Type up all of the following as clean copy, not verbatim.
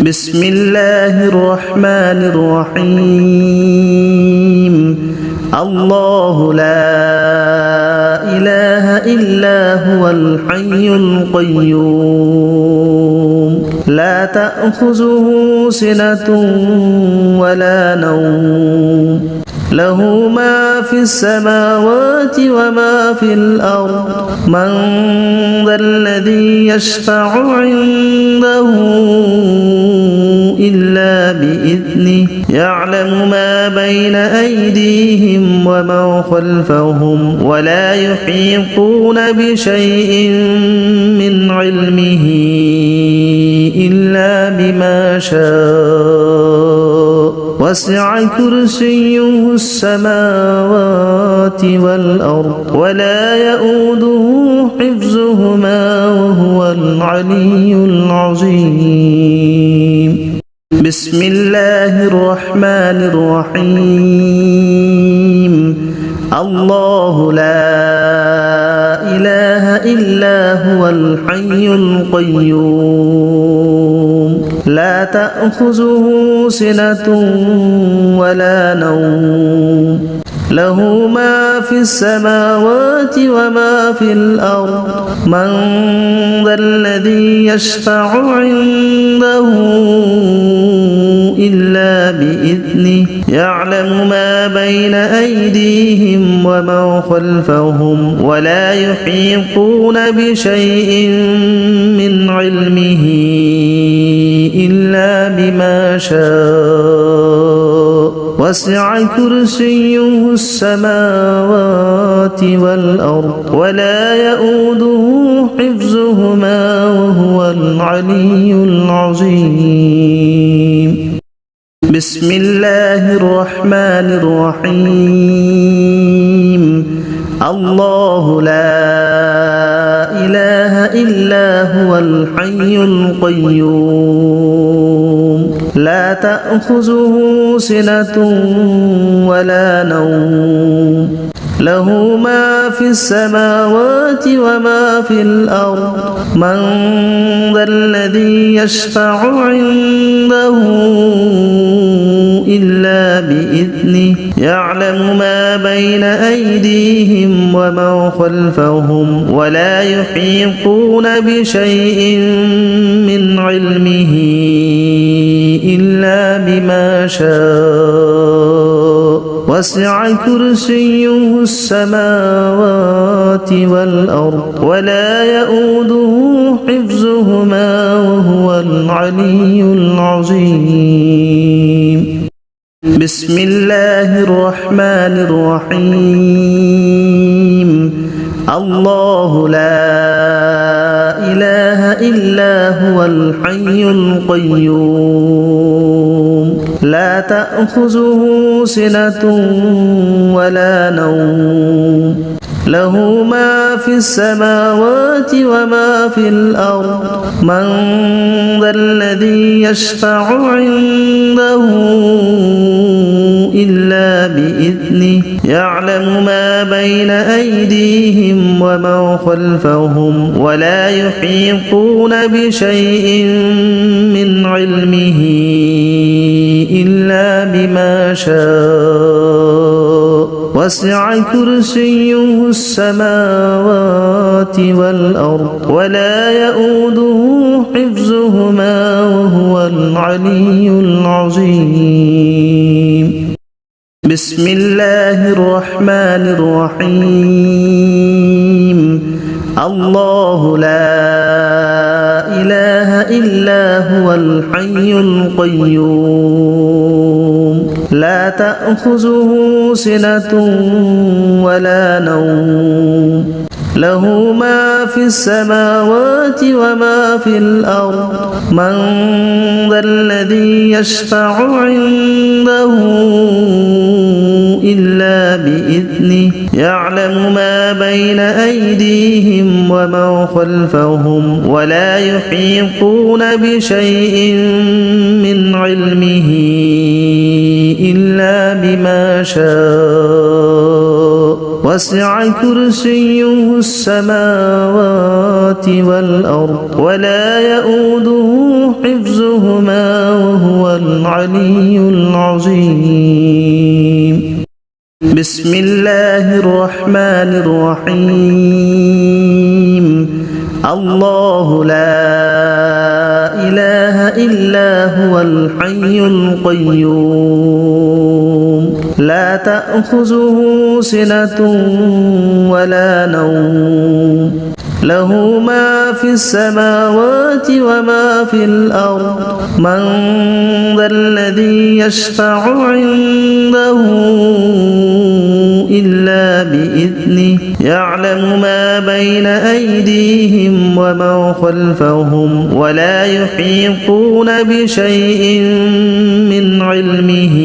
بسم الله الرحمن الرحيم الله لا إله إلا هو الحي القيوم لا تأخذه سنة ولا نوم له ما في السماوات وما في الأرض من ذا الذي يشفع عنده إلا بإذنه يعلم ما بين أيديهم وما خلفهم ولا يحيطون بشيء من علمه إلا بما شاء وسع كرسيه السماوات والأرض ولا يؤوده حفظهما وهو العلي العظيم بسم الله الرحمن الرحيم الله لا إله إلا هو الحي القيوم لا تأخذه سنة ولا نوم له ما في السماوات وما في الأرض من ذا الذي يشفع عنده إلا بإذنه يعلم ما بين أيديهم وما خلفهم ولا يحيطون بشيء من علمه إلا بما شاء وسع كرسيه السماوات والأرض ولا يؤوده حفظهما وهو العلي العظيم بسم الله الرحمن الرحيم الله لا إله إلا هو الحي القيوم لا تأخذه سنة ولا نوم له ما في السماوات وما في الأرض من ذا الذي يشفع عنده إلا بإذنه يعلم ما بين أيديهم وما خلفهم ولا يحيطون بشيء من علمه إلا بما شاء وسع كرسيه السماوات والأرض ولا يؤوده حفظهما وهو العلي العظيم بسم الله الرحمن الرحيم الله لا إله إلا هو الحي القيوم لا تأخذه سنة ولا نوم له ما في السماوات وما في الأرض من ذا الذي يشفع عنده إلا بإذنه يعلم ما بين أيديهم وما خلفهم ولا يحيطون بشيء من علمه إلا بما شاء وسع كرسيه السماوات والأرض ولا يؤوده حفظهما وهو العلي العظيم بسم الله الرحمن الرحيم الله لا إله إلا هو الحي القيوم لا تأخذه سنة ولا نوم له ما في السماوات وما في الأرض من ذا الذي يشفع عنده إلا بإذنه يعلم ما بين أيديهم وما خلفهم ولا يحيطون بشيء من علمه إلا بما شاء وسع كرسيه السماوات والأرض ولا يؤوده حفظهما وهو العلي العظيم بسم الله الرحمن الرحيم الله لا إله إلا هو الحي القيوم لا تأخذه سنة ولا نوم له ما في السماوات وما في الأرض من ذا الذي يشفع عنده إلا بإذنه يعلم ما بين أيديهم وما خلفهم ولا يحيطون بشيء من علمه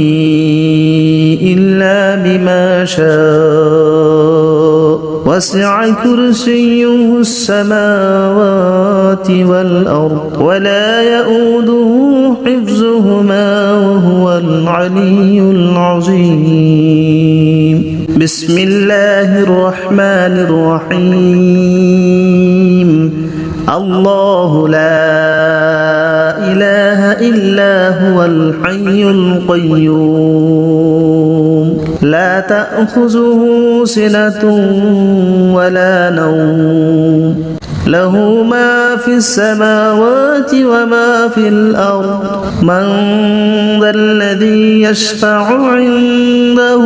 إلا بما شاء وسع كرسيه السماوات والأرض ولا يؤوده حفظهما وهو العلي العظيم بسم الله الرحمن الرحيم الله لا إله إلا هو الحي القيوم لا تأخذه سنة ولا نوم له ما في السماوات وما في الأرض من ذا الذي يشفع عنده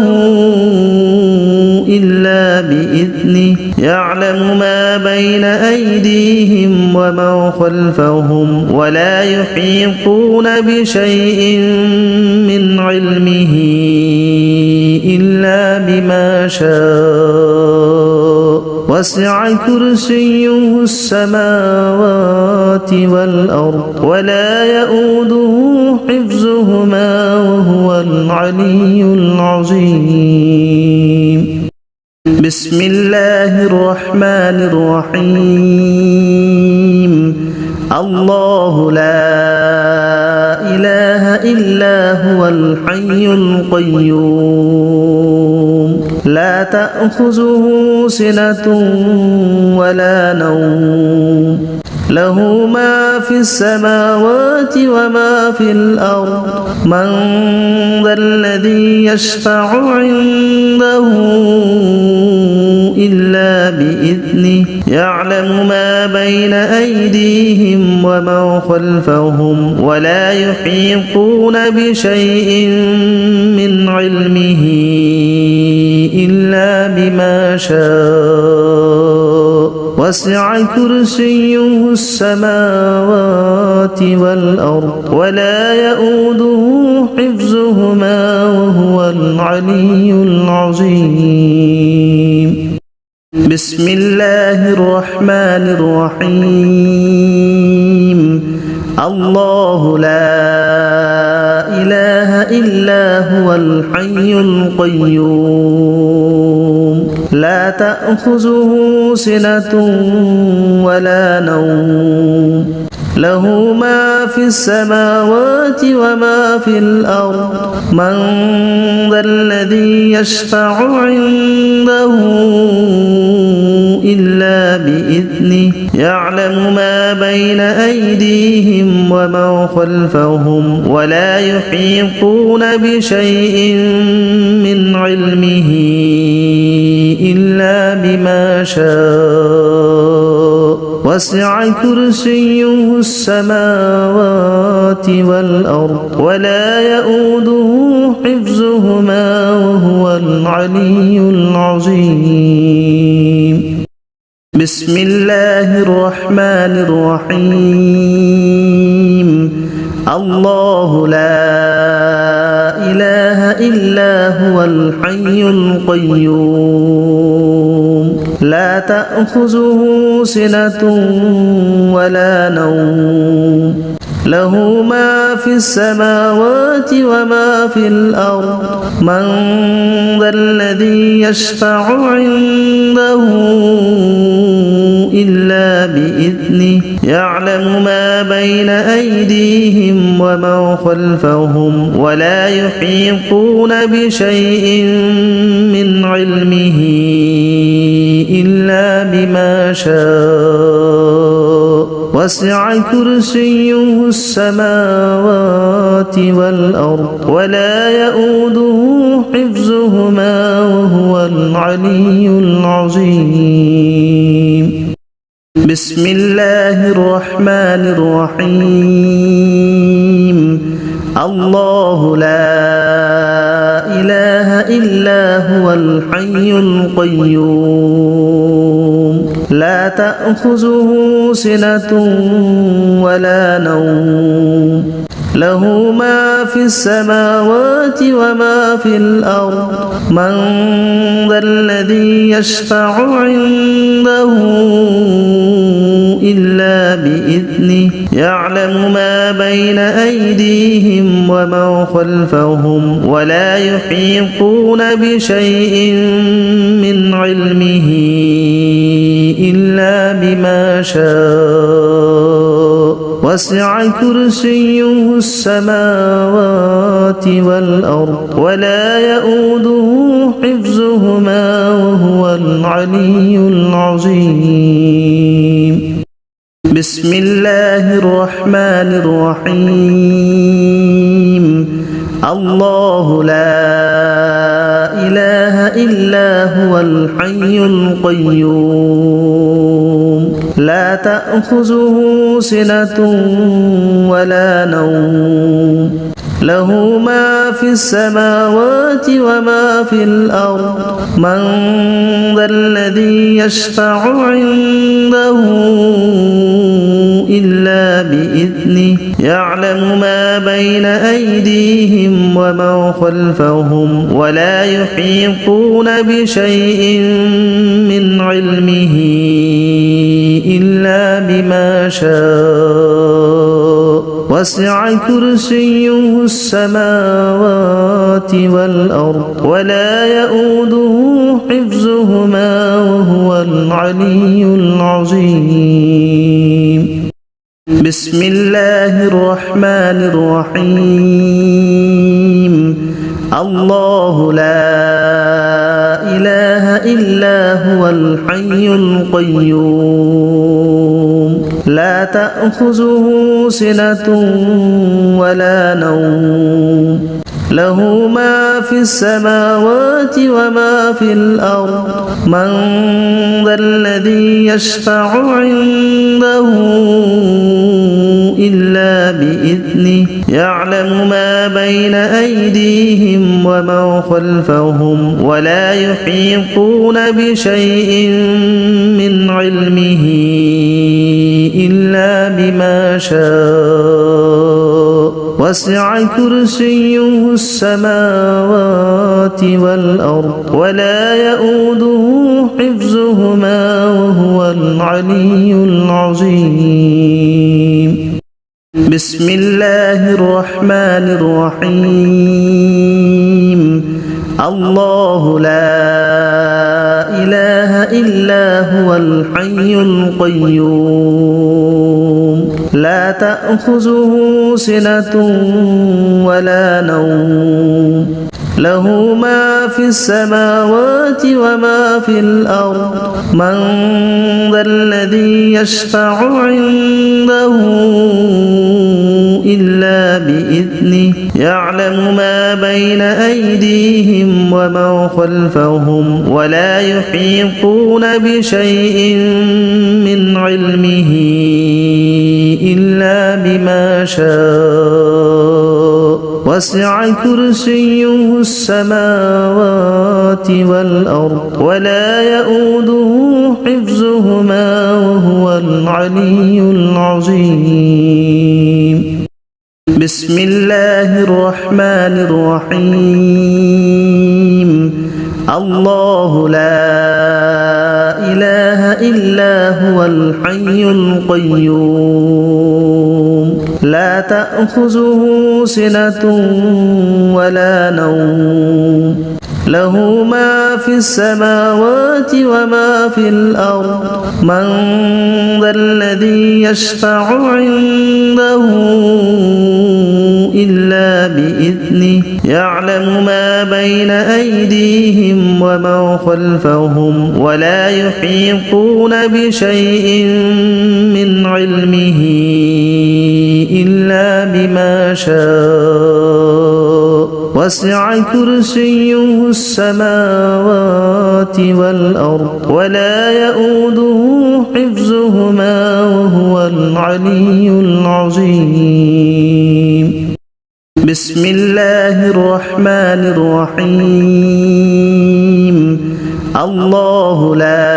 إلا بإذنه يعلم ما بين أيديهم وما خلفهم ولا يحيطون بشيء من علمه إلا بما شاء وسع كرسيه السماوات والأرض ولا يؤوده حفظهما وهو العلي العظيم بسم الله الرحمن الرحيم الله لا إله إلا هو الحي القيوم لا تأخذه سنة ولا نوم له ما في السماوات وما في الأرض من ذا الذي يشفع عنده إلا بإذنه يعلم ما بين أيديهم وما خلفهم ولا يحيطون بشيء من علمه إلا بما شاء وسع كرسيه السماوات والأرض ولا يؤوده حفظهما وهو العلي العظيم بسم الله الرحمن الرحيم الله لا إله إلا هو الحي القيوم لا تأخذه سنة ولا نوم له ما في السماوات وما في الأرض من ذا الذي يشفع عنده إلا بإذنه يعلم ما بين أيديهم وما خلفهم ولا يحيطون بشيء من علمه إلا بما شاء وسع كرسيه السماوات والأرض ولا يؤوده حفظهما وهو العلي العظيم بسم الله الرحمن الرحيم الله لا إله إلا هو الحي القيوم لا تأخذه سنة ولا نوم له ما في السماوات وما في الأرض من ذا الذي يشفع عنده إلا بإذنه يعلم ما بين أيديهم وما خلفهم ولا يحيطون بشيء من علمه إلا بما شاء وسع كرسيه السماوات والأرض ولا يؤوده حفظهما وهو العلي العظيم. بسم الله الرحمن الرحيم. الله لا إله إلا هو الحي القيوم لا تأخذه سنة ولا نوم له ما في السماوات وما في الأرض من ذا الذي يشفع عنده إلا بإذنه يعلم ما بين أيديهم وما خلفهم ولا يحيطون بشيء من علمه إلا بما شاء وسع كرسيه السماوات والأرض ولا يؤوده حفظهما وهو العلي العظيم. بسم الله الرحمن الرحيم. الله لا إله إلا هو الحي القيوم لا تأخذه سنة ولا نوم له ما في السماوات وما في الأرض من ذا الذي يشفع عنده إلا بإذنه يعلم ما بين أيديهم وما خلفهم ولا يحيطون بشيء من علمه إلا بما شاء وسع كرسيه السماوات والأرض ولا يؤوده حفظهما وهو العلي العظيم. بسم الله الرحمن الرحيم. الله لا إله إلا هو الحي القيوم لا تأخذه سنة ولا نوم له ما في السماوات وما في الأرض من ذا الذي يشفع عنده إلا بإذنه يعلم ما بين أيديهم وما خلفهم ولا يحيطون بشيء من علمه إلا بما شاء وسع كرسيه السماوات والأرض ولا يؤوده حفظهما وهو العلي العظيم. بسم الله الرحمن الرحيم. الله لا إله إلا هو الحي القيوم لا تأخذه سنة ولا نوم له ما في السماوات وما في الأرض من ذا الذي يشفع عنده إلا بإذنه يعلم ما بين أيديهم وما خلفهم ولا يحيطون بشيء من علمه إلا بما شاء وسع كرسيه السماوات والأرض ولا يؤوده حفظهما وهو العلي العظيم. بسم الله الرحمن الرحيم. الله لا إله إلا هو الحي القيوم لا تأخذه سنة ولا نوم له ما في السماوات وما في الأرض من ذا الذي يشفع عنده إلا بإذنه بإذنه يعلم ما بين أيديهم وما خلفهم ولا يحيطون بشيء من علمه إلا بما شاء وسع كرسيه السماوات والأرض ولا يؤوده حفظهما وهو العلي العظيم. بسم الله الرحمن الرحيم. الله لا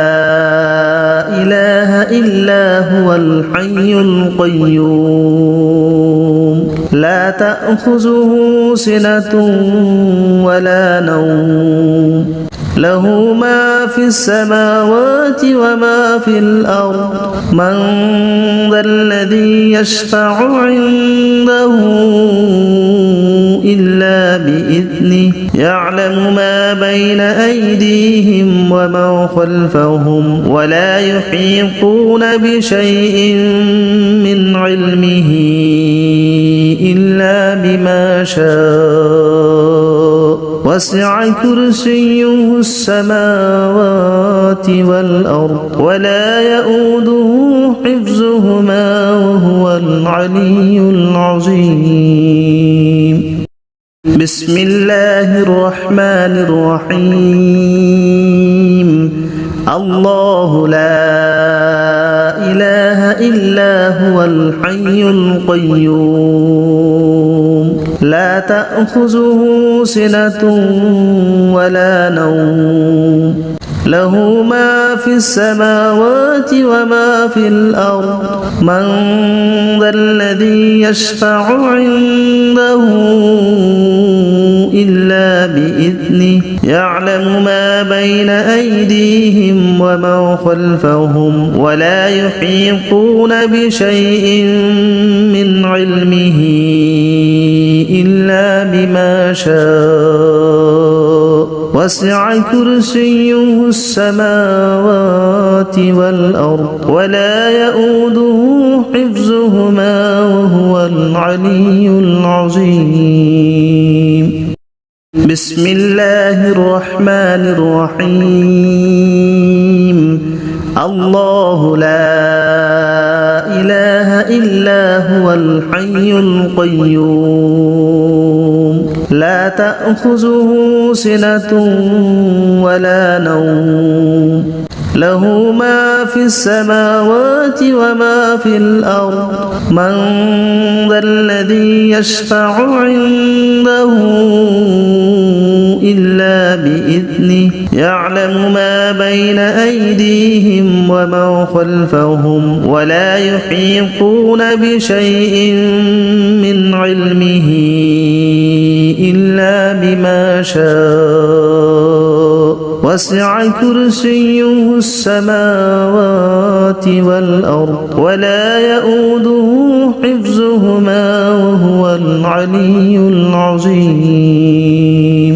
إله إلا هو الحي القيوم لا تأخذه سنة ولا نوم له ما في السماوات وما في الأرض من ذا الذي يشفع عنده إلا بإذنه يعلم ما بين أيديهم وما خلفهم ولا يحيطون بشيء من علمه إلا بما شاء وسع كرسيه السماوات والأرض ولا يؤوده حفظهما وهو العلي العظيم. بسم الله الرحمن الرحيم. الله لا إله إلا هو الحي القيوم لا تأخذه سنة ولا نوم له ما في السماوات وما في الأرض من ذا الذي يشفع عنده إلا بإذنه يعلم ما بين أيديهم وما خلفهم ولا يحيطون بشيء من علمه إلا بما شاء وسع كرسيه السماوات والأرض ولا يؤوده حفظهما وهو العلي العظيم. بسم الله الرحمن الرحيم. الله لا إله إلا هو الحي القيوم لا تأخذه سنة ولا نوم له ما في السماوات وما في الأرض من ذا الذي يشفع عنده إلا بإذنه يعلم ما بين أيديهم وما خلفهم ولا يحيطون بشيء من علمه إلا بما شاء وسع كرسيه السماوات والأرض ولا يؤوده حفظهما وهو العلي العظيم.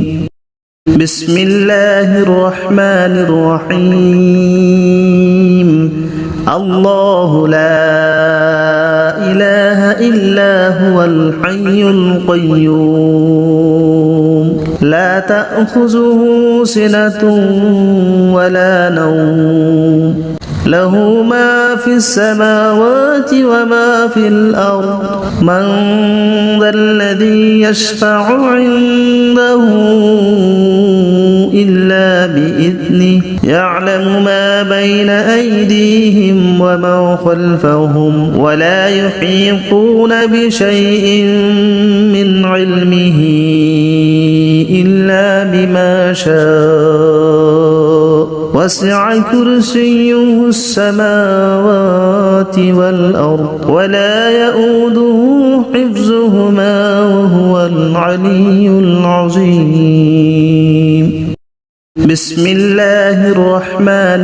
بسم الله الرحمن الرحيم. الله لا إله إلا هو الحي القيوم لا تأخذه سنة ولا نوم له ما في السماوات وما في الأرض من ذا الذي يشفع عنده إلا بإذنه يعلم ما بين أيديهم وما خلفهم ولا يحيطون بشيء من علمه إلا بما شاء وسع كرسيه السماوات والأرض ولا يؤوده حفظهما وهو العلي العظيم. بسم الله الرحمن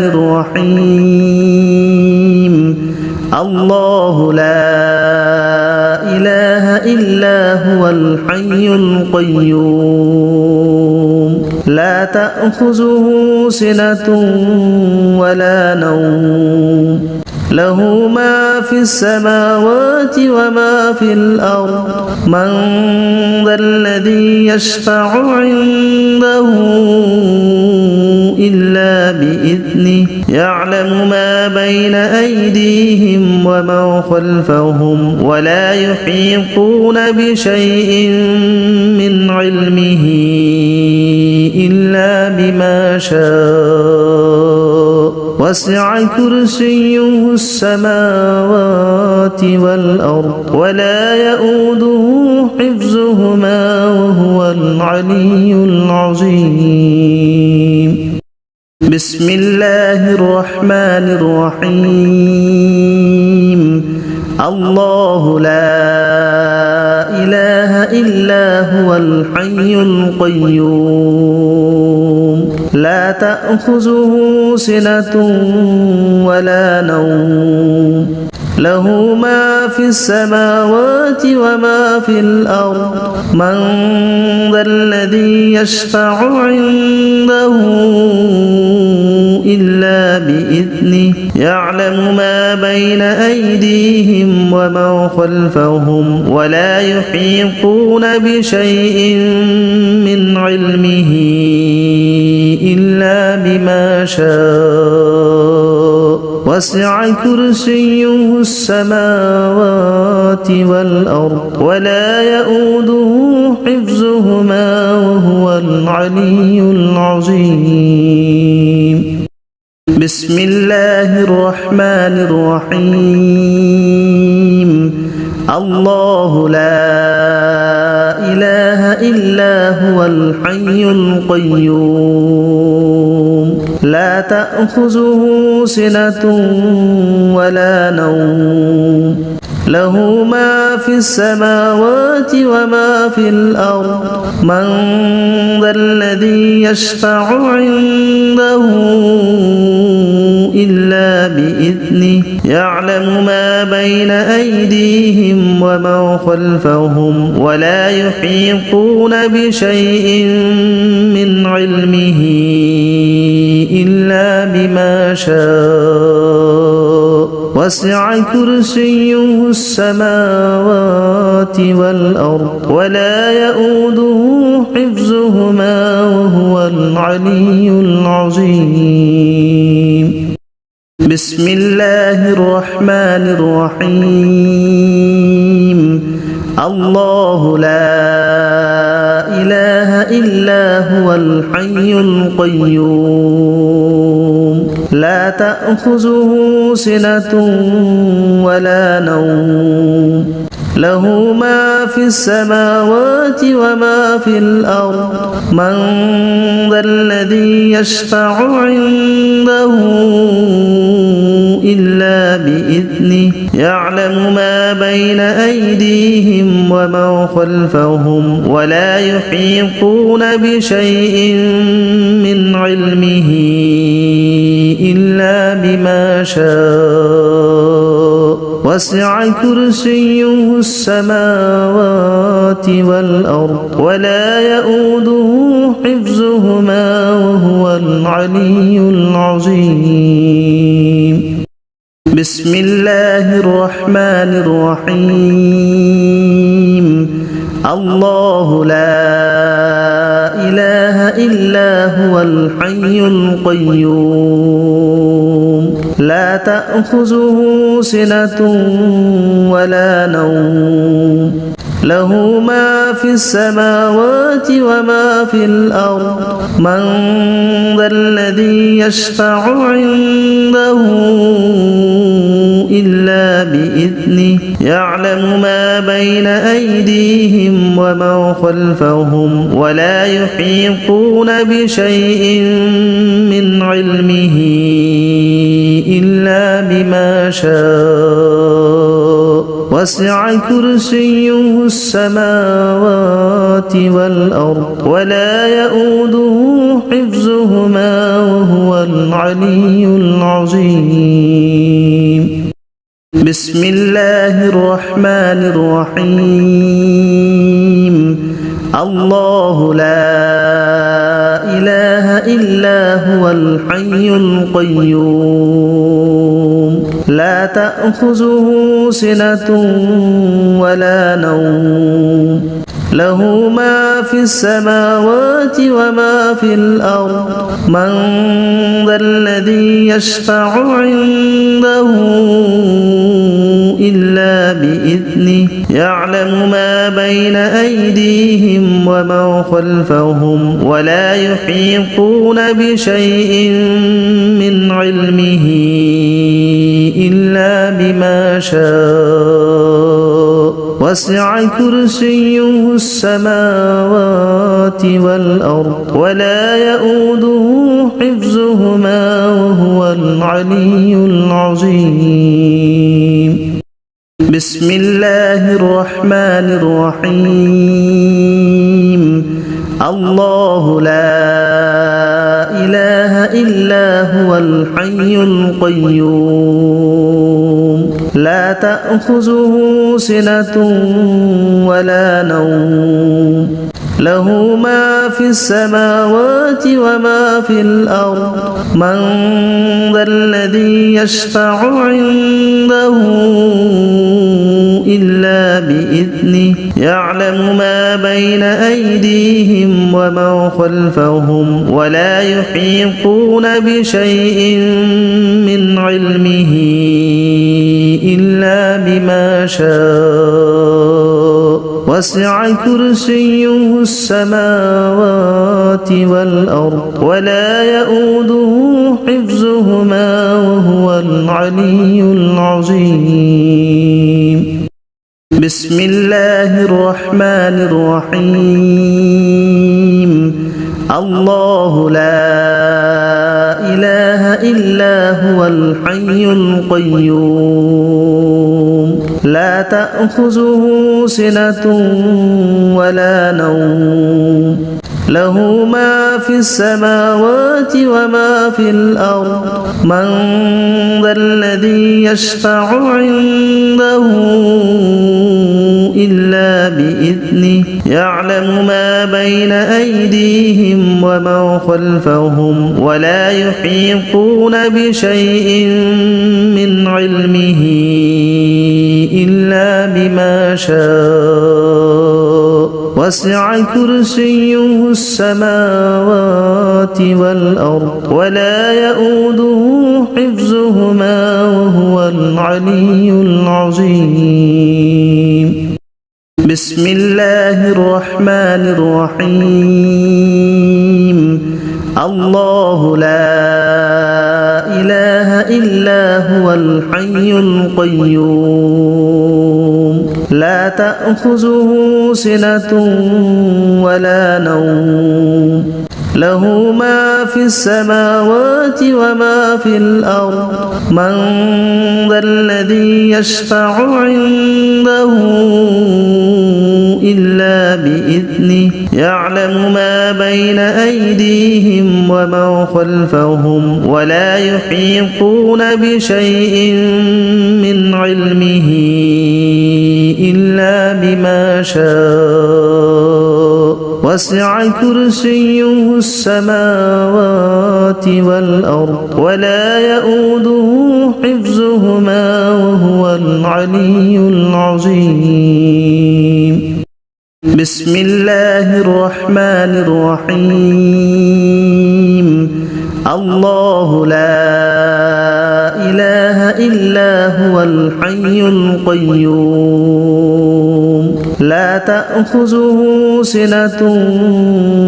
الرحيم. الله لا إله إلا هو الحي القيوم لا تأخذه سنة ولا نوم له ما في السماوات وما في الأرض من ذا الذي يشفع عنده إلا بإذنه يعلم ما بين أيديهم وما خلفهم ولا يحيطون بشيء من علمه إلا بما شاء وسع كرسيه السماوات والأرض ولا يؤوده حفظهما وهو العلي العظيم بسم الله الرحمن الرحيم الله لا إله إلا هو الحي القيوم لا تأخذه سنة ولا نوم له ما في السماوات وما في الأرض من ذا الذي يشفع عنده إلا بإذنه يعلم ما بين أيديهم وما خلفهم ولا يحيطون بشيء من علمه إلا بما شاء وسع كرسيه السماوات والأرض ولا يؤوده حفظهما وهو العلي العظيم بسم الله الرحمن الرحيم الله لا إله إلا هو الحي القيوم لا تأخذه سنة ولا نوم له ما في السماوات وما في الأرض من ذا الذي يشفع عنده إلا بإذنه يعلم ما بين أيديهم وما خلفهم ولا يحيطون بشيء من علمه إلا بما شاء وسع كرسيه السماوات والأرض ولا يؤوده حفظهما وهو العلي العظيم بسم الله الرحمن الرحيم الله لا إله إلا هو الحي القيوم لا تأخذه سنة ولا نوم له ما في السماوات وما في الأرض من ذا الذي يشفع عنده إلا بإذنه يعلم ما بين أيديهم وما خلفهم ولا يحيطون بشيء من علمه إلا بما شاء وسع كرسيه السماوات والأرض ولا يؤوده حفظهما وهو العلي العظيم بسم الله الرحمن الرحيم الله لا إله إلا هو الحي القيوم لا تأخذه سنة ولا نوم له ما في السماوات وما في الأرض من ذا الذي يشفع عنده إلا بإذنه يعلم ما بين أيديهم وما خلفهم ولا يحيطون بشيء من علمه إلا بما شاء وسع كرسيه السماوات والأرض ولا يؤوده حفظهما وهو العلي العظيم بسم الله الرحمن الرحيم الله لا إله إلا هو الحي القيوم لا تأخذه سنة ولا نوم له ما في السماوات وما في الأرض من ذا الذي يشفع عنده إلا بإذنه يعلم ما بين أيديهم وما خلفهم ولا يحيطون بشيء من علمه إلا بما شاء وسع كرسيه السماوات والأرض ولا يؤوده حفظهما وهو العلي العظيم بسم الله الرحمن الرحيم الله لا إله إلا هو الحي القيوم لا تأخذه سنة ولا نوم له ما في السماوات وما في الأرض من ذا الذي يشفع عنده إلا بإذنه يعلم ما بين أيديهم وما خلفهم ولا يحيطون بشيء من علمه إلا بما شاء وسع كرسيه السماوات والأرض ولا يؤوده حفظهما وهو العلي العظيم بسم الله الرحمن الرحيم الله لا إله إلا هو الحي القيوم لا تأخذه سنة ولا نوم له ما في السماوات وما في الأرض من ذا الذي يشفع عنده إلا بإذنه يعلم ما بين أيديهم وما خلفهم ولا يحيطون بشيء من علمه إلا بما شاء وسع كرسيه السماوات والأرض ولا يؤوده حفظهما وهو العلي العظيم بسم الله الرحمن الرحيم الله لا إله إلا هو الحي القيوم لا تأخذه سنة ولا نوم له ما في السماوات وما في الأرض من ذا الذي يشفع عنده إلا بإذنه يعلم ما بين أيديهم وما خلفهم ولا يحيطون بشيء من علمه إلا بما شاء وسع كرسيه السماوات والأرض ولا يؤوده حفظهما وهو العلي العظيم بسم الله الرحمن الرحيم الله لا إله إلا هو الحي القيوم لا تأخذه سنة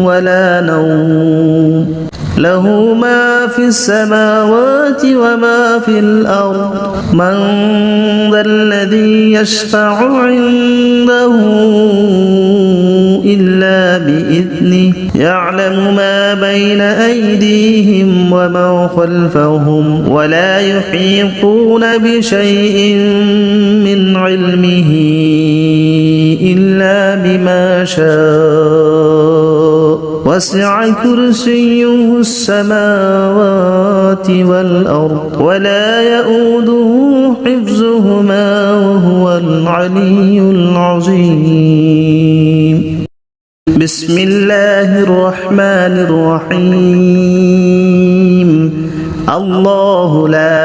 ولا نوم له ما في السماوات وما في الأرض من ذا الذي يشفع عنده إلا بإذنه يعلم ما بين أيديهم وما خلفهم ولا يحيطون بشيء من علمه إلا بما شاء وسع كرسيه السماوات والأرض ولا يؤوده حفظهما وهو العلي العظيم بسم الله الرحمن الرحيم الله لا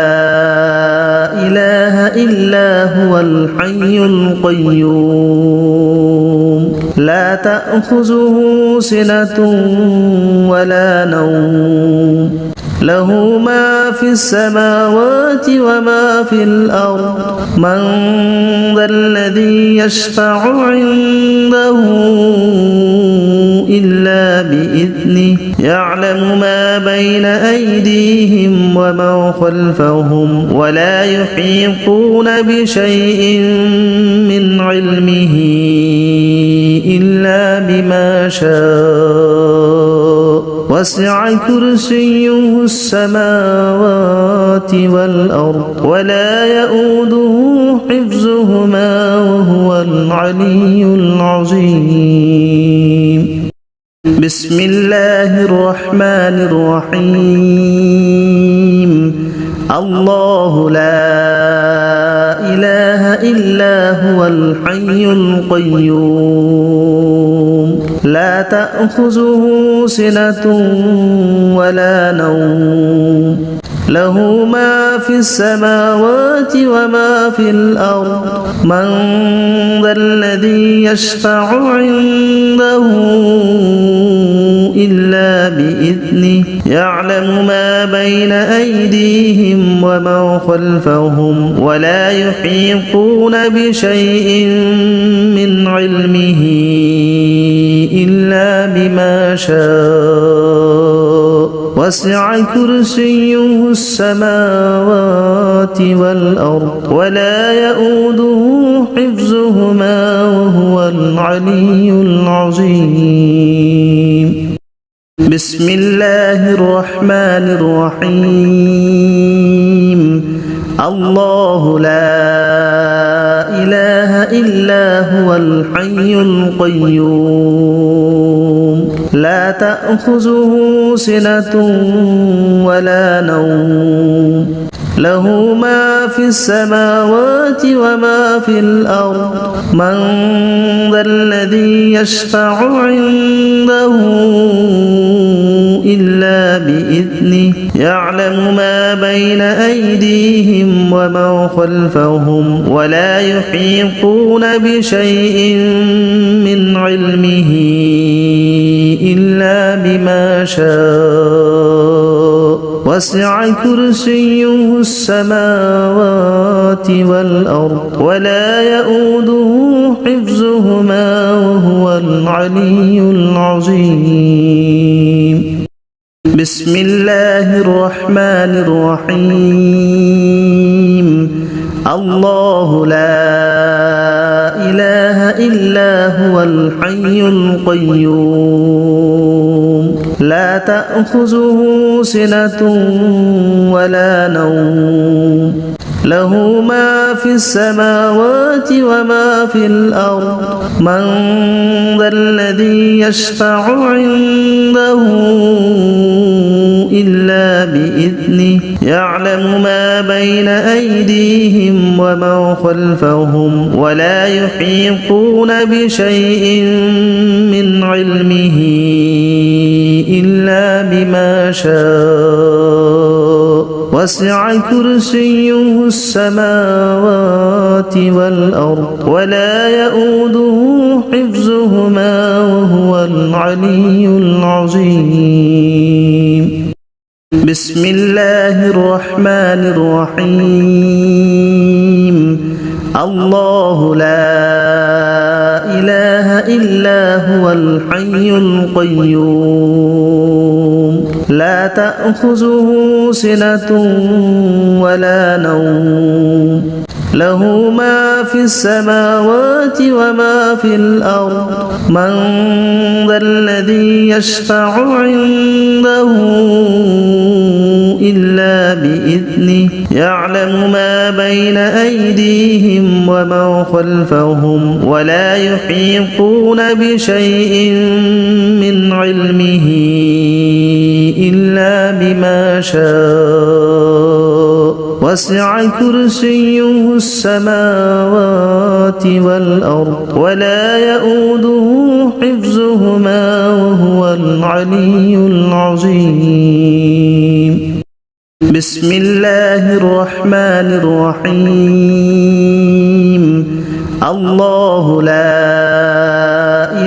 إله إلا هو الحي القيوم لا تأخذه سنة ولا نوم له ما في السماوات وما في الأرض من ذا الذي يشفع عنده إلا بإذنه يعلم ما بين أيديهم وما خلفهم ولا يحيطون بشيء من علمه إلا بما شاء وسع كرسيه السماوات والأرض ولا يؤوده حفظهما وهو العلي العظيم بسم الله الرحمن الرحيم الله لا إله إلا هو الحي القيوم لا تأخذه سنة ولا نوم له ما في السماوات وما في الأرض من ذا الذي يشفع عنده إلا بإذنه يعلم ما بين أيديهم وما خلفهم ولا يحيطون بشيء من علمه إلا بما شاء وسع كرسيه السماوات والأرض ولا يؤوده حفظهما وهو العلي العظيم بسم الله الرحمن الرحيم الله لا إله إلا هو الحي القيوم لا تأخذه سنة ولا نوم له ما في السماوات وما في الأرض من ذا الذي يشفع عنده إلا بإذنه يعلم ما بين أيديهم وما خلفهم ولا يحيطون بشيء من علمه إلا بما شاء وسع كرسيه السماوات والأرض ولا يؤوده حفظهما وهو العلي العظيم بسم الله الرحمن الرحيم الله لا إله إلا هو الحي القيوم لا تأخذه سنة ولا نوم له ما في السماوات وما في الأرض من ذا الذي يشفع عنده إلا بإذنه يعلم ما بين أيديهم وما خلفهم ولا يحيطون بشيء من علمه إلا بما شاء وسع كرسيه السماوات والأرض ولا يؤوده حفظهما وهو العلي العظيم بسم الله الرحمن الرحيم الله لا إله إلا هو الحي القيوم لا تأخذه سنة ولا نوم له ما في السماوات وما في الأرض من ذا الذي يشفع عنده إلا بإذنه يعلم ما بين أيديهم وما خلفهم ولا يحيطون بشيء من علمه إلا بما شاء وسع كرسيه السماوات والأرض ولا يؤوده حفظهما وهو العلي العظيم بسم الله الرحمن الرحيم الله لا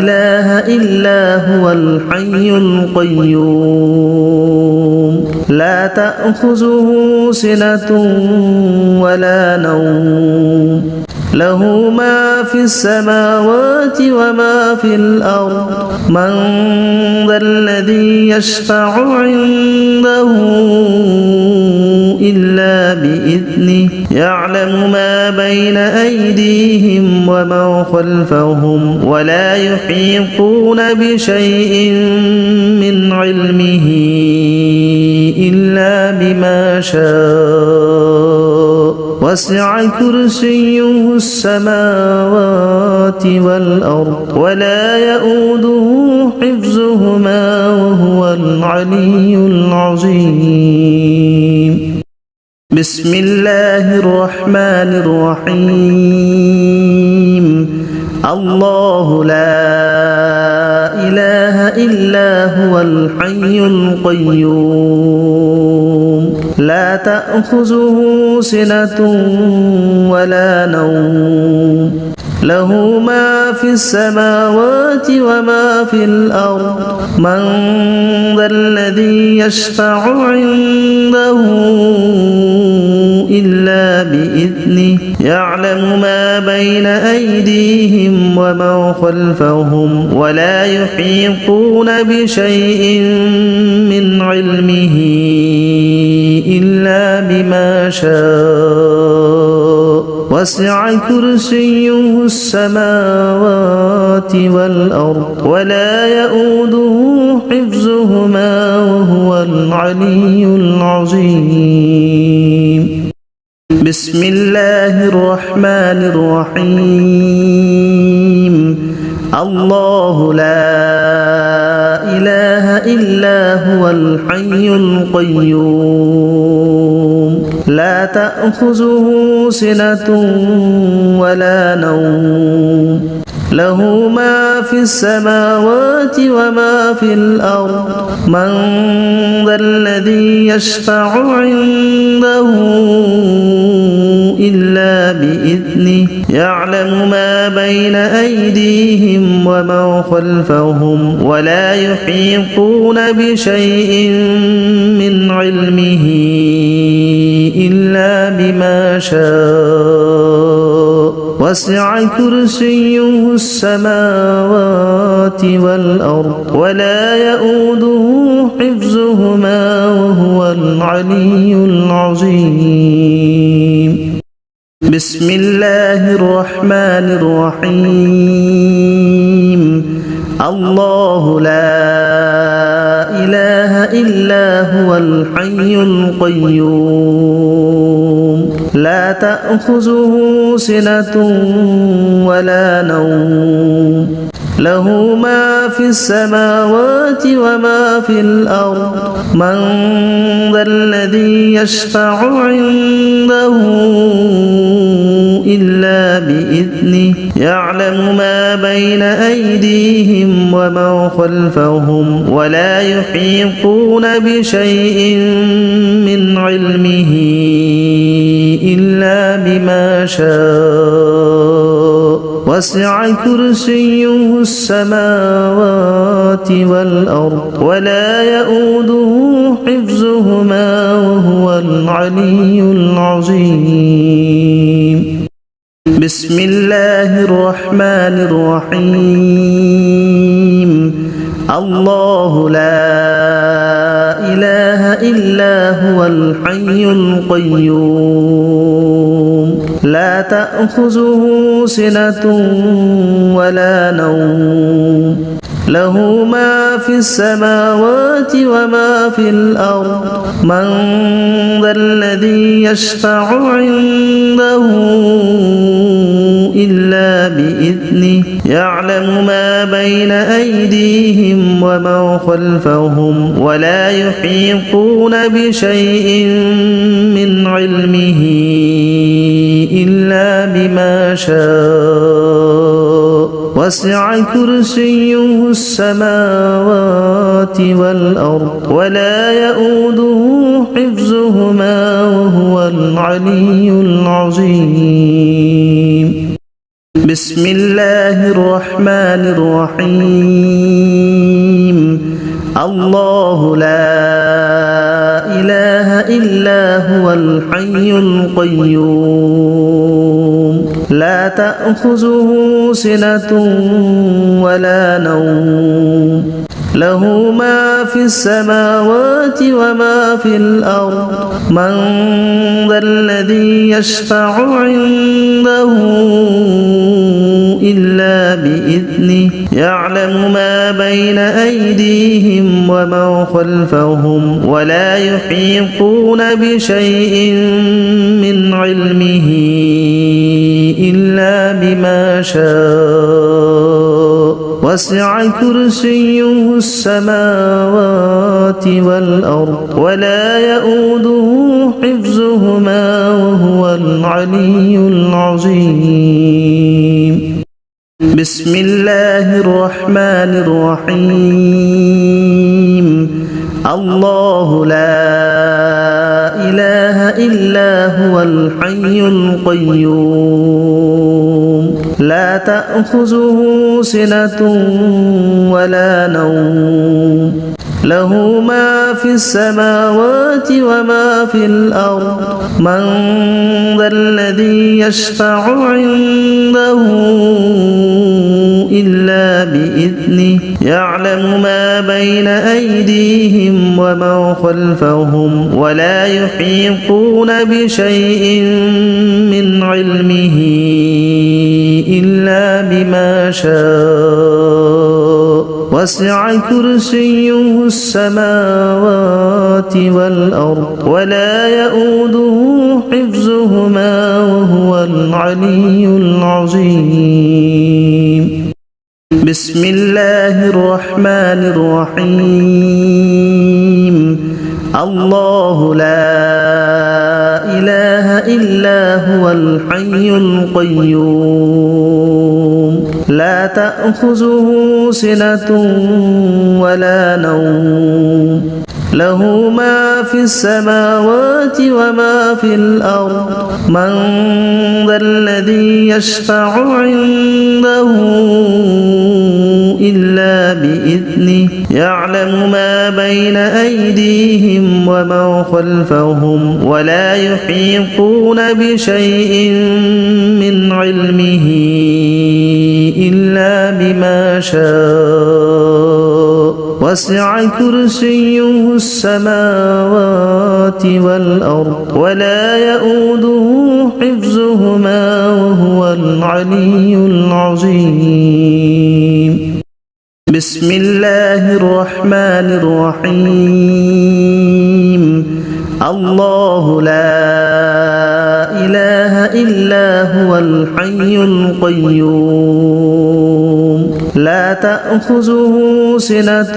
إله إلا هو الحي القيوم لا تأخذه سنة ولا نوم له ما في السماوات وما في الأرض من ذا الذي يشفع عنده إلا بإذنه يعلم ما بين أيديهم وما خلفهم ولا يحيطون بشيء من علمه إلا بما شاء وسع كرسيه السماوات والأرض ولا يؤوده حفظهما وهو العلي العظيم بسم الله الرحمن الرحيم الله لا إله إلا هو الحي القيوم لا تأخذه سنة ولا نوم له ما في السماوات وما في الأرض من ذا الذي يشفع عنده إلا بإذنه يعلم ما بين أيديهم وما خلفهم ولا يحيطون بشيء من علمه إلا بما شاء وسع كرسيه السماوات والأرض ولا يؤوده حفظهما وهو العلي العظيم بسم الله الرحمن الرحيم الله لا إله إلا هو الحي القيوم لا تأخذه سنة ولا نوم له ما في السماوات وما في الأرض من ذا الذي يشفع عنده إلا بإذنه يعلم ما بين أيديهم وما خلفهم ولا يحيطون بشيء من علمه إلا بما شاء وسع كرسيه السماوات والأرض ولا يؤوده حفظهما وهو العلي العظيم بسم الله الرحمن الرحيم الله لا إله إلا هو الحي القيوم لا تأخذه سنة ولا نوم له ما في السماوات وما في الأرض من ذا الذي يشفع عنده إلا بإذنه يعلم ما بين أيديهم وما خلفهم ولا يحيطون بشيء من علمه إلا بما شاء وسع كرسيه السماوات والأرض ولا يؤوده حفظهما وهو العلي العظيم بسم الله الرحمن الرحيم الله لا إله إلا هو الحي القيوم لا تأخذه سنة ولا نوم له ما في السماوات وما في الأرض من ذا الذي يشفع عنده إلا بإذنه يعلم ما بين أيديهم وما خلفهم ولا يحيطون بشيء من علمه إلا بما شاء وسع كرسيه السماوات والأرض ولا يؤوده حفظهما وهو العلي العظيم بسم الله الرحمن الرحيم الله لا إله إلا هو الحي القيوم لا تأخذه سنة ولا نوم له ما في السماوات وما في الأرض من ذا الذي يشفع عنده إلا بإذنه يعلم ما بين أيديهم وما خلفهم ولا يحيطون بشيء من علمه إلا بما شاء وسع كرسيه السماوات والأرض ولا يؤوده حفظهما وهو العلي العظيم بسم الله الرحمن الرحيم الله لا إله إلا هو الحي القيوم لا تأخذه سنة ولا نوم له ما في السماوات وما في الأرض من ذا الذي يشفع عنده إلا بإذنه يعلم ما بين أيديهم وما خلفهم ولا يحيطون بشيء من علمه إلا بما شاء وسع كرسيه السماوات والأرض ولا يؤوده حفظهما وهو العلي العظيم بسم الله الرحمن الرحيم الله لا إله إلا هو الحي القيوم لا تأخذه سنة ولا نوم له ما في السماوات وما في الأرض من ذا الذي يشفع عنده إلا بإذنه يعلم ما بين أيديهم وما خلفهم ولا يحيطون بشيء من علمه إلا بما شاء وسع كرسيه السماوات والأرض ولا يؤوده حفظهما وهو العلي العظيم بسم الله الرحمن الرحيم الله لا إله إلا هو الحي القيوم لا تأخذه سنة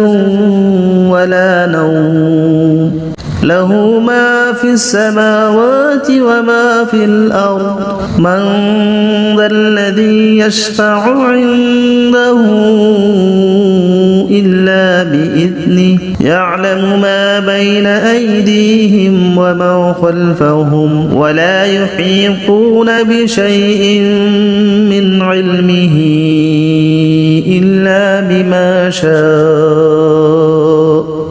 ولا نوم له ما في السماوات وما في الأرض من ذا الذي يشفع عنده إلا بإذنه يعلم ما بين أيديهم وما خلفهم ولا يحيطون بشيء من علمه إلا بما شاء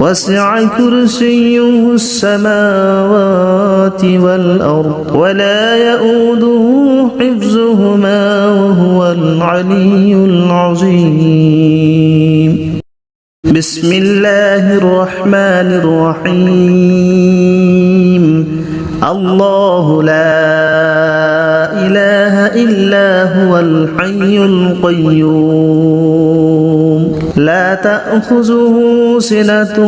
وسع كرسيه السماوات والأرض ولا يؤوده حفظهما وهو العلي العظيم بسم الله الرحمن الرحيم الله لا إله إلا هو الحي القيوم لا تأخذه سنة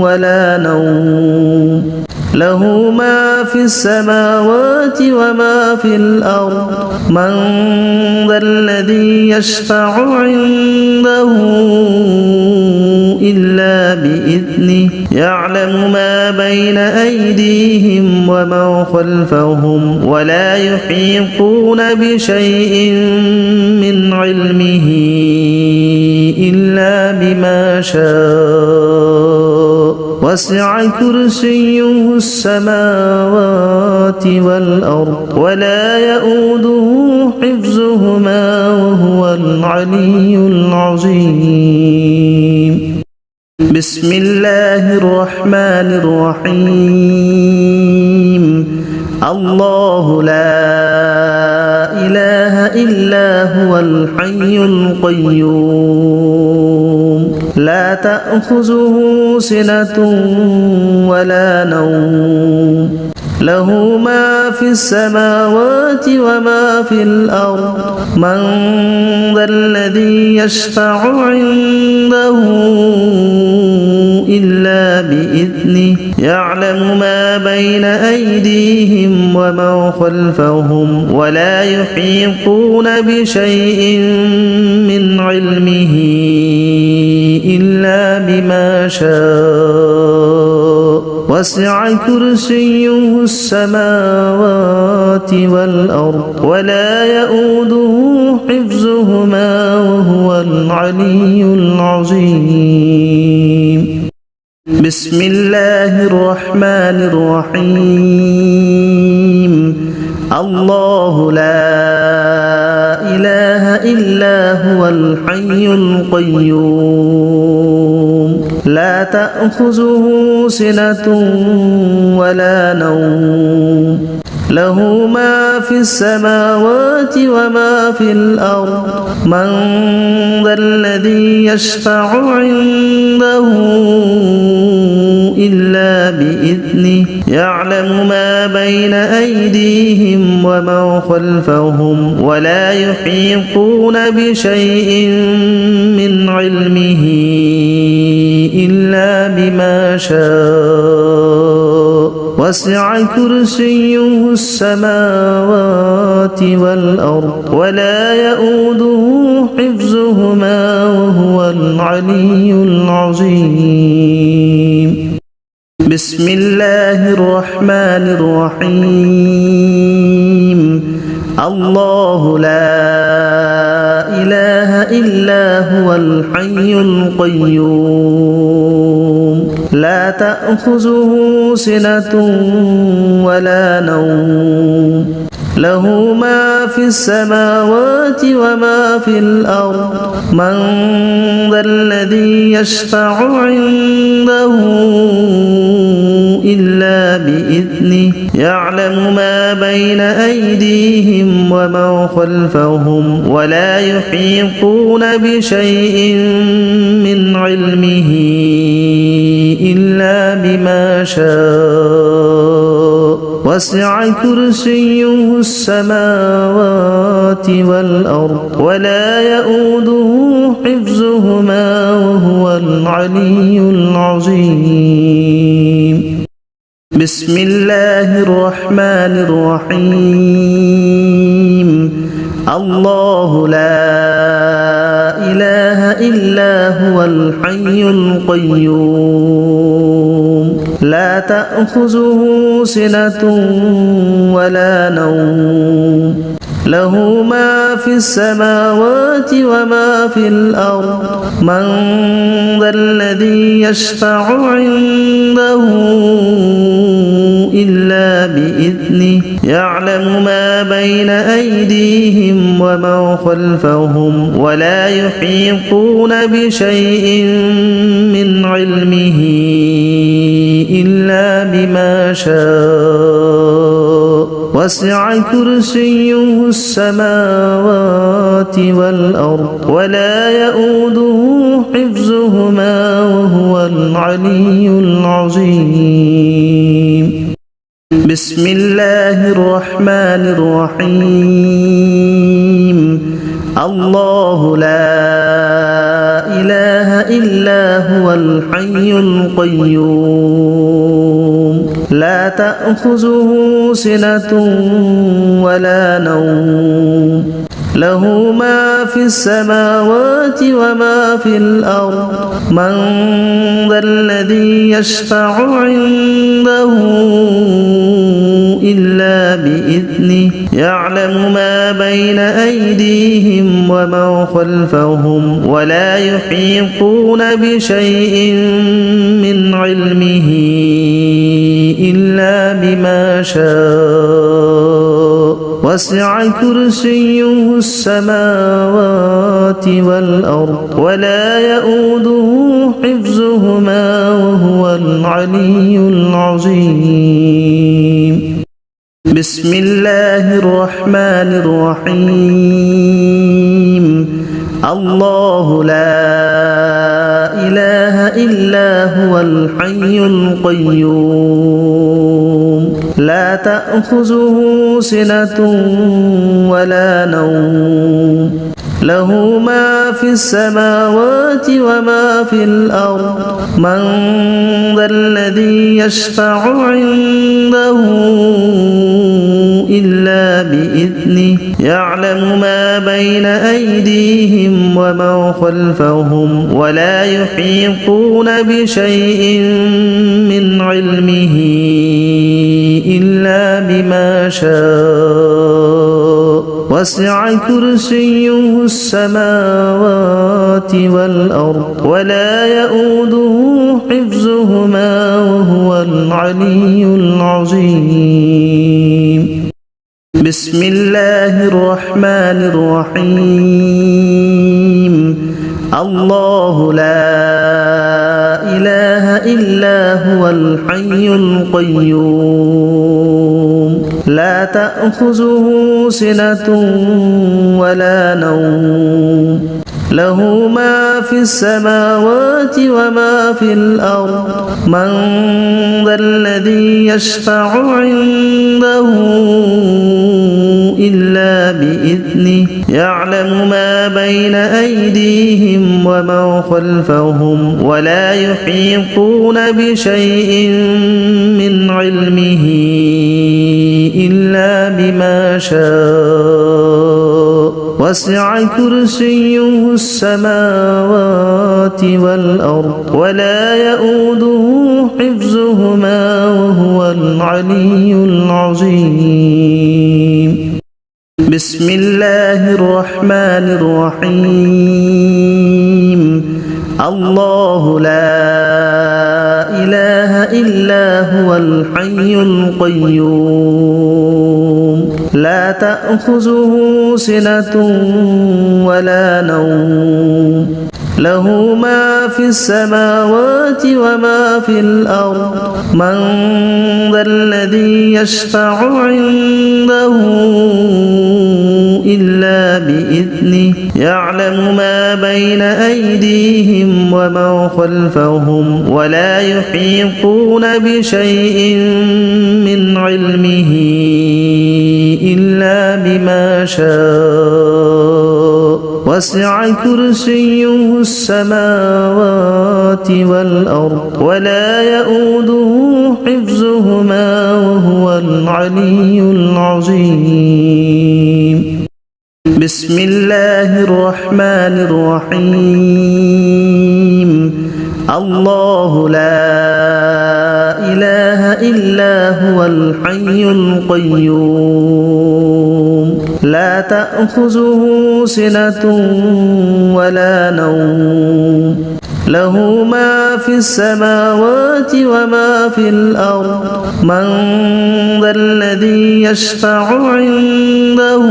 ولا نوم له ما في السماوات وما في الأرض من ذا الذي يشفع عنده إلا بإذنه يعلم ما بين أيديهم ومن خلفهم ولا يحيطون بشيء من علمه إلا بما شاء وسع كرسيه السماوات والأرض ولا يؤوده حفظهما وهو العلي العظيم. بسم الله الرحمن الرحيم. الله لا إله إلا هو الحي القيوم لا تأخذه سنة ولا نوم له ما في السماوات وما في الأرض من ذا الذي يشفع عنده إلا بإذنه يعلم ما بين أيديهم ومن خلفهم ولا يحيطون بشيء من علمه إلا بما شاء وسع كرسيه السماوات والأرض ولا يؤوده حفظهما وهو العلي العظيم. بسم الله الرحمن الرحيم. الله لا إله إلا هو الحي القيوم لا تأخذه سنة ولا نوم له ما في السماوات وما في الأرض من ذا الذي يشفع عنده إلا بإذنه يعلم ما بين أيديهم ومن خلفهم ولا يحيطون بشيء من علمه إلا بما شاء وسع كرسيه السماوات والأرض ولا يؤوده حفظهما وهو العلي العظيم. بسم الله الرحمن الرحيم. الله لا إله إلا هو الحي القيوم لا تأخذه سنة ولا نوم له ما في السماوات وما في الأرض من ذا الذي يشفع عنده إلا بإذنه يعلم ما بين أيديهم ومن خلفهم ولا يحيطون بشيء من علمه إلا بما شاء وسع كرسيه السماوات والأرض ولا يؤوده حفظهما وهو العلي العظيم. بسم الله الرحمن الرحيم. الله لا إله إلا هو الحي القيوم لا تأخذه سنة ولا نوم له ما في السماوات وما في الأرض من ذا الذي يشفع عنده إلا بإذنه يعلم ما بين أيديهم ومن خلفهم ولا يحيطون بشيء من علمه إلا بما شاء وسع كرسيه السماوات والأرض ولا يؤوده حفظهما وهو العلي العظيم. بسم الله الرحمن الرحيم. الله لا إله إلا هو الحي القيوم لا تأخذه سنة ولا نوم له ما في السماوات وما في الأرض من ذا الذي يشفع عنده إلا بإذنه يعلم ما بين أيديهم وما خلفهم ولا يحيطون بشيء من علمه إلا بما شاء وسع كرسيه السماوات والأرض ولا يؤوده حفظهما وهو العلي العظيم بسم الله الرحمن الرحيم الله لا إله إلا هو الحي القيوم لا تأخذه سنة ولا نوم له ما في السماوات وما في الأرض من ذا الذي يشفع عنده إلا بإذنه يعلم ما بين أيديهم وما خلفهم ولا يحيطون بشيء من علمه إلا بما شاء وسع كرسيه السماوات والأرض ولا يؤوده حفظهما وهو العلي العظيم بسم الله الرحمن الرحيم الله لا إله إلا هو الحي القيوم لا تأخذه سنة ولا نوم له ما في السماوات وما في الأرض من ذا الذي يشفع عنده إلا بإذنه يعلم ما بين أيديهم وما خلفهم ولا يحيطون بشيء من علمه إلا بما شاء وسع كرسيه السماوات والأرض ولا يؤوده حفظهما وهو العلي العظيم بسم الله الرحمن الرحيم الله لا إله إلا هو الحي القيوم لا تأخذه سنة ولا نوم له ما في السماوات وما في الأرض من ذا الذي يشفع عنده إلا بإذنه يعلم ما بين أيديهم وما خلفهم ولا يحيطون بشيء من علمه إلا بما شاء وسع كرسيه السماوات والأرض ولا يؤوده حفظهما وهو العلي العظيم بسم الله الرحمن الرحيم الله لا إله إلا هو الحي القيوم لا تأخذه سنة ولا نوم له ما في السماوات وما في الأرض من ذا الذي يشفع عنده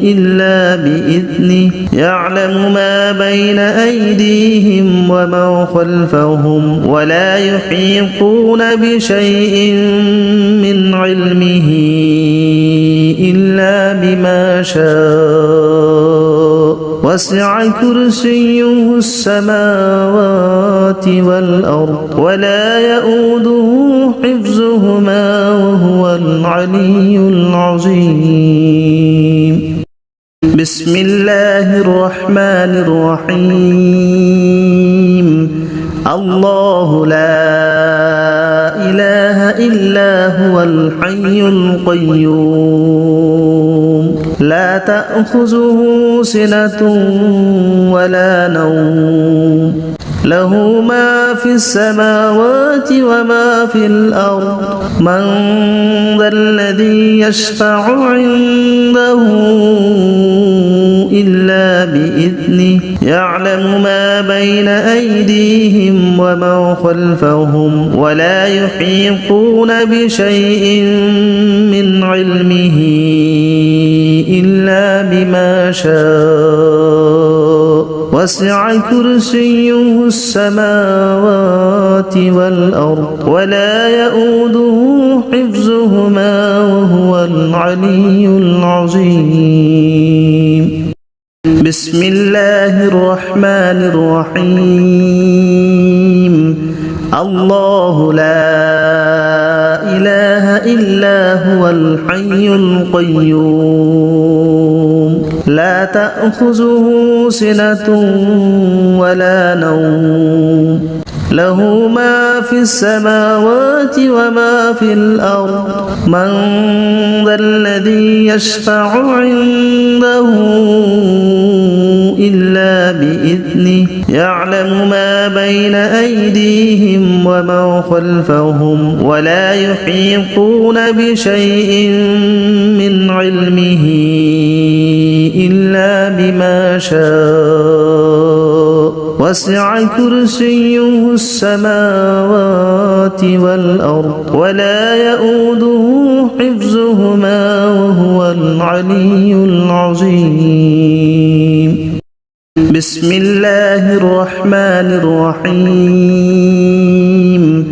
إلا بإذنه يعلم ما بين أيديهم وما خلفهم ولا يحيطون بشيء من علمه إلا بما شاء وسع كرسيه السماوات والأرض ولا يؤوده حفظهما وهو العلي العظيم بسم الله الرحمن الرحيم الله لا إله إلا هو الحي القيوم لا تأخذه سنة ولا نوم له ما في السماوات وما في الأرض من ذا الذي يشفع عنده إلا بإذنه يعلم ما بين أيديهم وما خلفهم ولا يحيطون بشيء من علمه إلا بما شاء وسع كرسيه السماوات والأرض ولا يؤوده حفظهما وهو العلي العظيم بسم الله الرحمن الرحيم الله لا إله إلا هو الحي القيوم لا تأخذه سنة ولا نوم له ما في السماوات وما في الأرض من ذا الذي يشفع عنده إلا بإذنه يعلم ما بين أيديهم وما خلفهم ولا يحيطون بشيء من علمه إلا بما شاء وسع كرسيه السماوات والأرض ولا يؤوده حفظهما وهو العلي العظيم بسم الله الرحمن الرحيم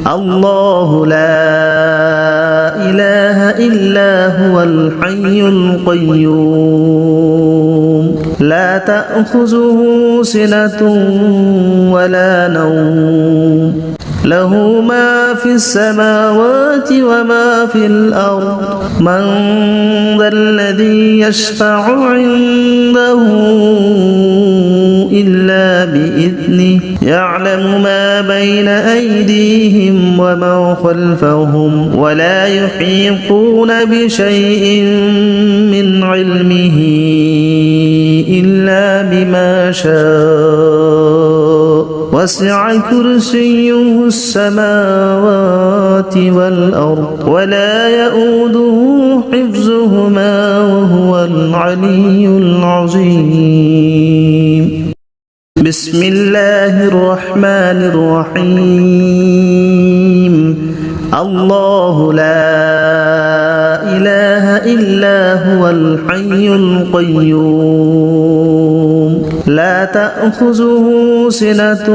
الله لا إله إلا هو الحي القيوم لا تأخذه سنة ولا نوم له ما في السماوات وما في الأرض من ذا الذي يشفع عنده إلا بإذنه يعلم ما بين أيديهم وما خلفهم ولا يحيطون بشيء من علمه إلا بما شاء وسع كرسيه السماوات والأرض ولا يؤوده حفظهما وهو العلي العظيم بسم الله الرحمن الرحيم الله لا إله إلا هو الحي القيوم لا تأخذه سنة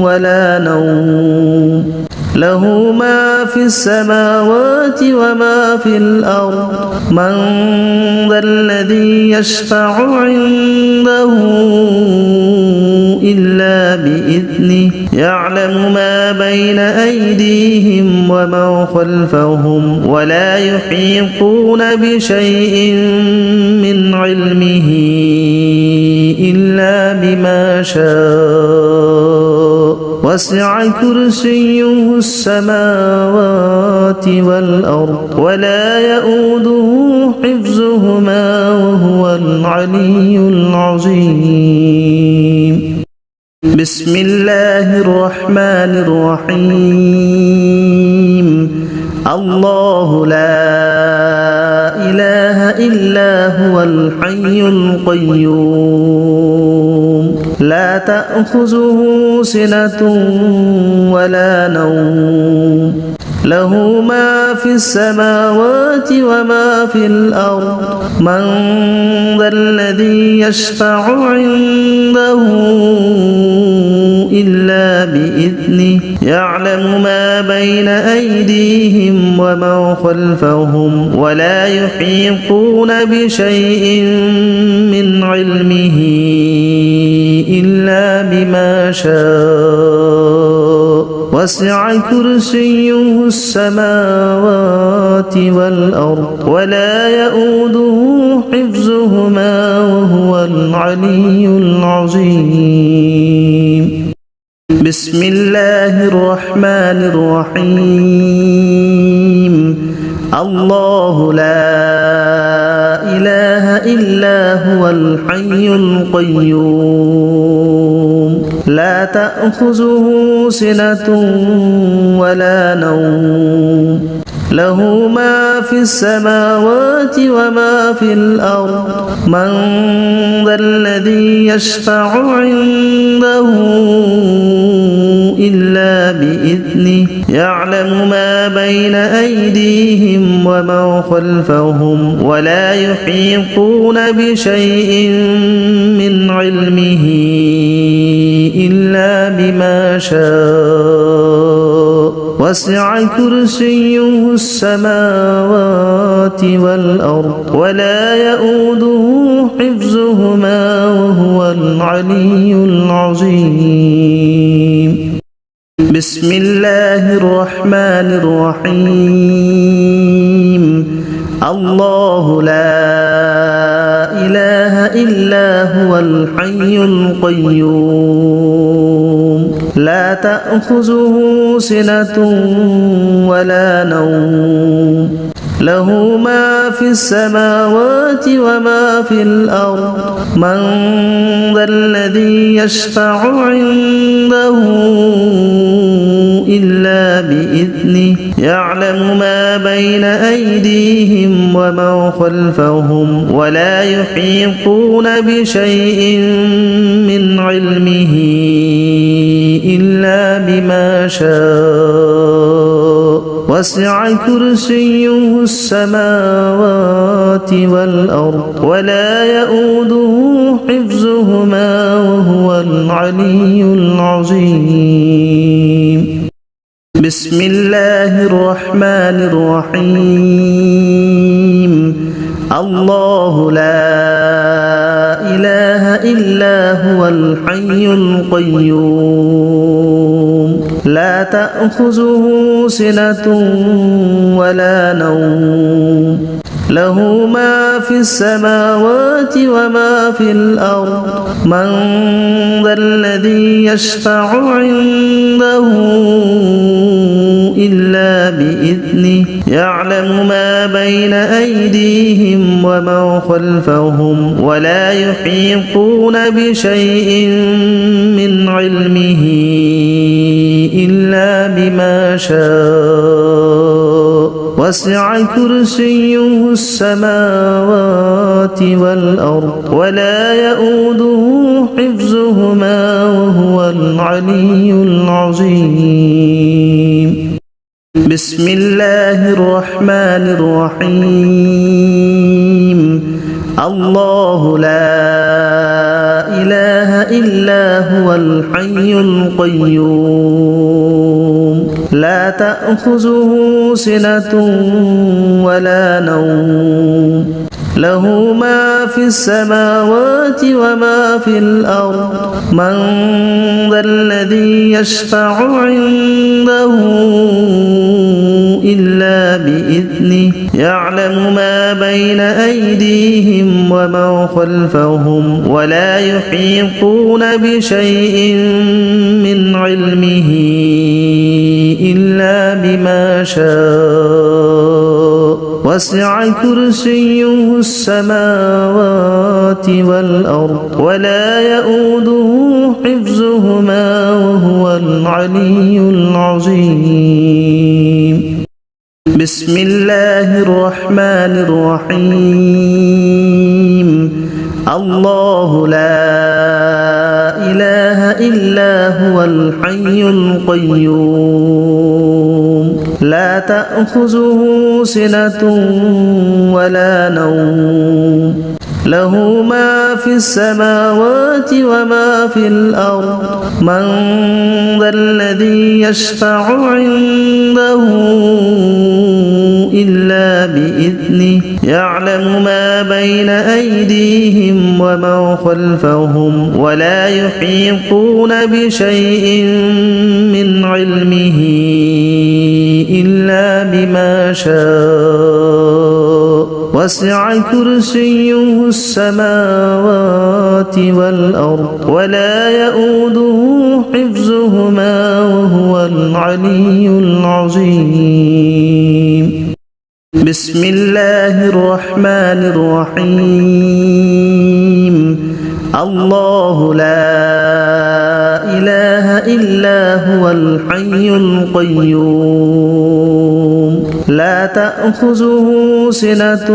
ولا نوم له ما في السماوات وما في الأرض من ذا الذي يشفع عنده إلا بإذنه يعلم ما بين أيديهم وما خلفهم ولا يحيطون بشيء من علمه إلا بما شاء وسع كرسيه السماوات والأرض ولا يؤوده حفظهما وهو العلي العظيم بسم الله الرحمن الرحيم الله لا إله إلا هو الحي القيوم لا تأخذه سنة ولا نوم له ما في السماوات وما في الأرض من ذا الذي يشفع عنده إلا بإذنه يعلم ما بين أيديهم وما خلفهم ولا يحيطون بشيء من علمه إلا بما شاء وسع كرسيه السماوات والأرض ولا يؤوده حفظهما وهو العلي العظيم بسم الله الرحمن الرحيم الله لا إلا هو الحي القيوم لا تأخذه سنة ولا نوم له ما في السماوات وما في الأرض من ذا الذي يشفع عنده إلا بإذنه يعلم ما بين أيديهم وما خلفهم ولا يحيطون بشيء من علمه إلا بما شاء وسع كرسيه السماوات والأرض ولا يؤوده حفظهما وهو العلي العظيم بسم الله الرحمن الرحيم الله لا إله إلا هو الحي القيوم لا تأخذه سنة ولا نوم له ما في السماوات وما في الأرض من ذا الذي يشفع عنده إلا بإذنه يعلم ما بين أيديهم وما خلفهم ولا يحيطون بشيء من علمه إلا بما شاء وسع كرسيه السماوات والأرض ولا يؤوده حفظهما وهو العلي العظيم بسم الله الرحمن الرحيم الله لا إله إلا هو الحي القيوم لا تأخذه سنة ولا نوم له ما في السماوات وما في الأرض من ذا الذي يشفع عنده إلا بإذنه يعلم ما بين أيديهم وما خلفهم ولا يحيطون بشيء من علمه إلا بما شاء وسع كرسيه السماوات والأرض ولا يؤوده حفظهما وهو العلي العظيم بسم الله الرحمن الرحيم الله لا إله إلا هو الحي القيوم لا تأخذه سنة ولا نوم له ما في السماوات وما في الأرض من ذا الذي يشفع عنده إلا بإذنه يعلم ما بين أيديهم وما خلفهم ولا يحيطون بشيء من علمه إلا بما شاء وسع كرسيه السماوات والأرض ولا يؤوده حفظهما وهو العلي العظيم بسم الله الرحمن الرحيم الله لا إله إلا هو الحي القيوم لا تأخذه سنة ولا نوم له ما في السماوات وما في الأرض من ذا الذي يشفع عنده إلا بإذنه يعلم ما بين أيديهم وما خلفهم ولا يحيطون بشيء من علمه إلا بما شاء وسع كرسيه السماوات والأرض ولا يؤوده حفظهما وهو العلي العظيم بسم الله الرحمن الرحيم الله لا إله إلا هو الحي القيوم لا تأخذه سنة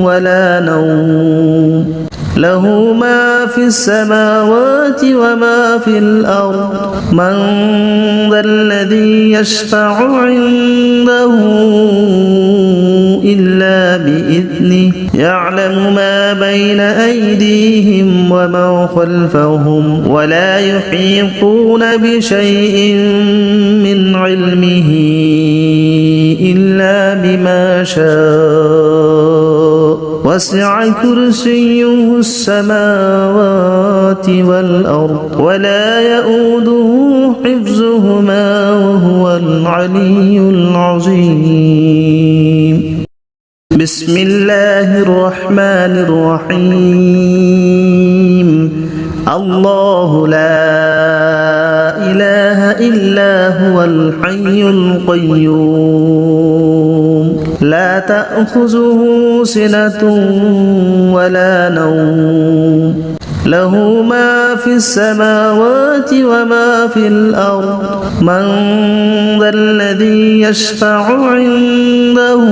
ولا نوم له ما في السماوات وما في الأرض من ذا الذي يشفع عنده إلا بإذنه يعلم ما بين أيديهم وما خلفهم ولا يحيطون بشيء من علمه إلا بما شاء وسع كرسيه السماوات والأرض ولا يؤوده حفظهما وهو العلي العظيم بسم الله الرحمن الرحيم الله لا إله إلا هو الحي القيوم لا تأخذه سنة ولا نوم له ما في السماوات وما في الأرض من ذا الذي يشفع عنده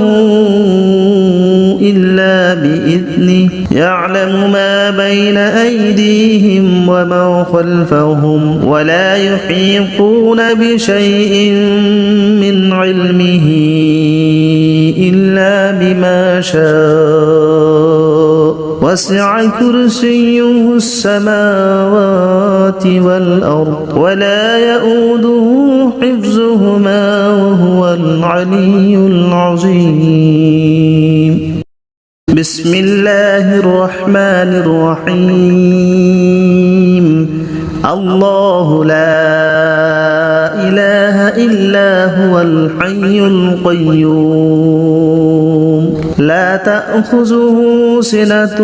إلا بإذنه يعلم ما بين أيديهم وما خلفهم ولا يحيطون بشيء من علمه إلا بما شاء وسع كرسيه السماوات والأرض ولا يؤوده حفظهما وهو العلي العظيم بسم الله الرحمن الرحيم الله لا إله إلا هو الحي القيوم لا تأخذه سنة